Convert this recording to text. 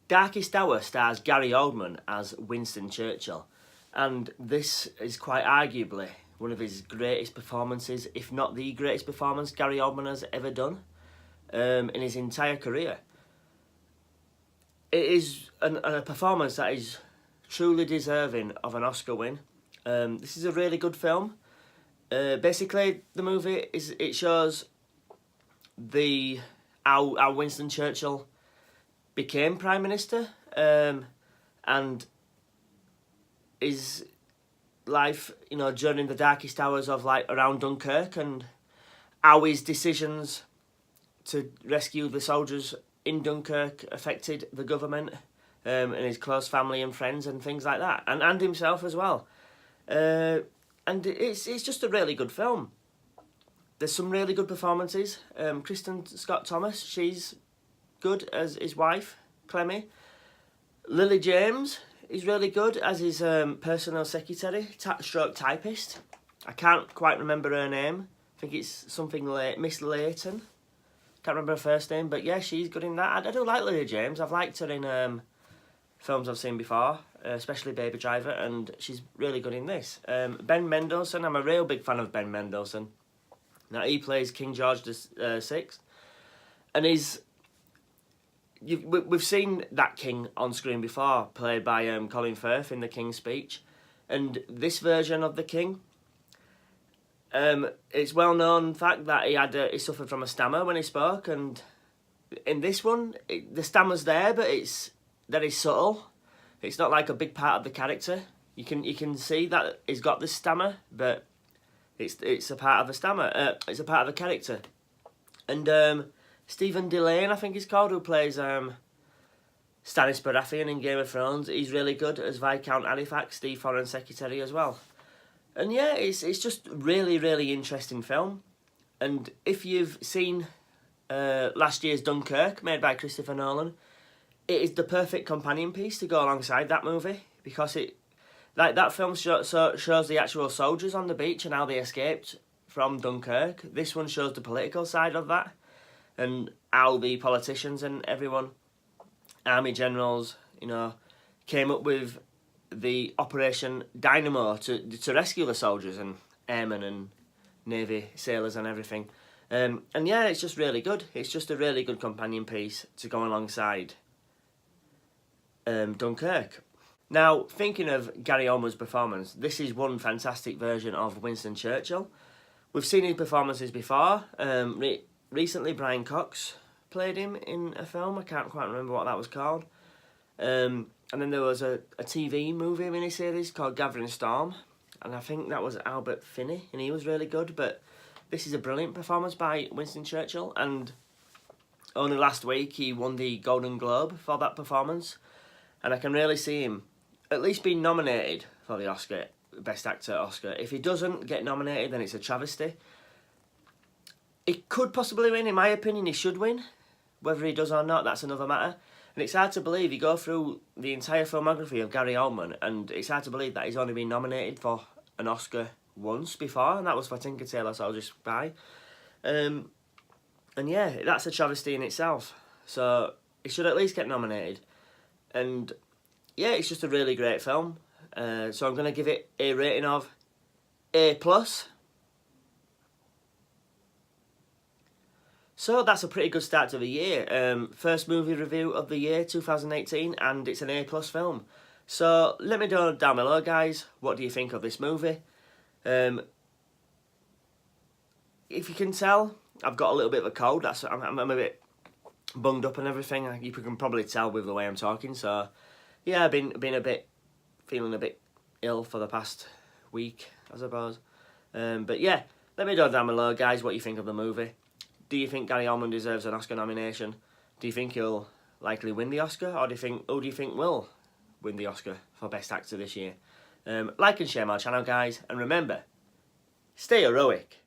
Darkest Hour stars Gary Oldman as Winston Churchill, and this is quite arguably one of his greatest performances, if not the greatest performance Gary Oldman has ever done in his entire career. It is a performance that is truly deserving of an Oscar win. This is a really good film. Basically, the movie shows how Winston Churchill became Prime Minister, and his life, during the darkest hours of around Dunkirk, and how his decisions to rescue the soldiers in Dunkirk affected the government and his close family and friends and things like that, and himself as well. And it's just a really good film. There's some really good performances. Kristen Scott Thomas, she's good as his wife, Clemmy. Lily James is really good as his personal secretary, stroke typist. I can't quite remember her name. I think it's something like Miss Layton. Can't remember her first name, but yeah, she's good in that. I do like Lily James. I've liked her in films I've seen before, especially Baby Driver, and she's really good in this. Ben Mendelsohn, I'm a real big fan of Ben Mendelsohn. Now, he plays King George VI, and we've seen that king on screen before, played by Colin Firth in The King's Speech, and this version of the king, it's well known fact that he suffered from a stammer when he spoke, and in this one, the stammer's there, but it's very subtle. It's not like a big part of the character. You can see that he's got the stammer, but it's a part of the stammer. It's a part of the character, and Stephen Delane, I think he's called, who plays Stannis Baratheon in Game of Thrones. He's really good as Viscount Halifax, the Foreign Secretary as well. And yeah, it's just really, really interesting film. And if you've seen last year's Dunkirk, made by Christopher Nolan, it is the perfect companion piece to go alongside that movie, because that film shows the actual soldiers on the beach and how they escaped from Dunkirk. This one shows the political side of that, and how the politicians and everyone, army generals, came up with the Operation Dynamo to rescue the soldiers and airmen and Navy sailors and everything. And yeah, it's just really good. It's just a really good companion piece to go alongside Dunkirk. Now, thinking of Gary Oldman's performance, this is one fantastic version of Winston Churchill. We've seen his performances before. Recently, Brian Cox played him in a film. I can't quite remember what that was called. And then there was a TV movie miniseries called Gathering Storm, and I think that was Albert Finney, and he was really good. But this is a brilliant performance by Winston Churchill, and only last week he won the Golden Globe for that performance, and I can really see him at least being nominated for the Oscar, Best Actor Oscar. If he doesn't get nominated, then it's a travesty. He could possibly win. In my opinion, he should win. Whether he does or not, that's another matter. And it's hard to believe, you go through the entire filmography of Gary Oldman, and it's hard to believe that he's only been nominated for an Oscar once before, and that was for Tinker Tailor Soldier Spy. And yeah, that's a travesty in itself. So he should at least get nominated. And yeah, it's just a really great film. So I'm going to give it a rating of A+. So that's a pretty good start to the year. First movie review of the year, 2018, and it's an A+ film. So let me know down below, guys, what do you think of this movie? If you can tell, I've got a little bit of a cold. I'm a bit bunged up and everything. You can probably tell with the way I'm talking. So yeah, I've been feeling a bit ill for the past week, I suppose. But yeah, let me know down below, guys, what you think of the movie. Do you think Gary Oldman deserves an Oscar nomination? Do you think he'll likely win the Oscar? Or do you think will win the Oscar for Best Actor this year? Like and share my channel, guys. And remember, stay heroic.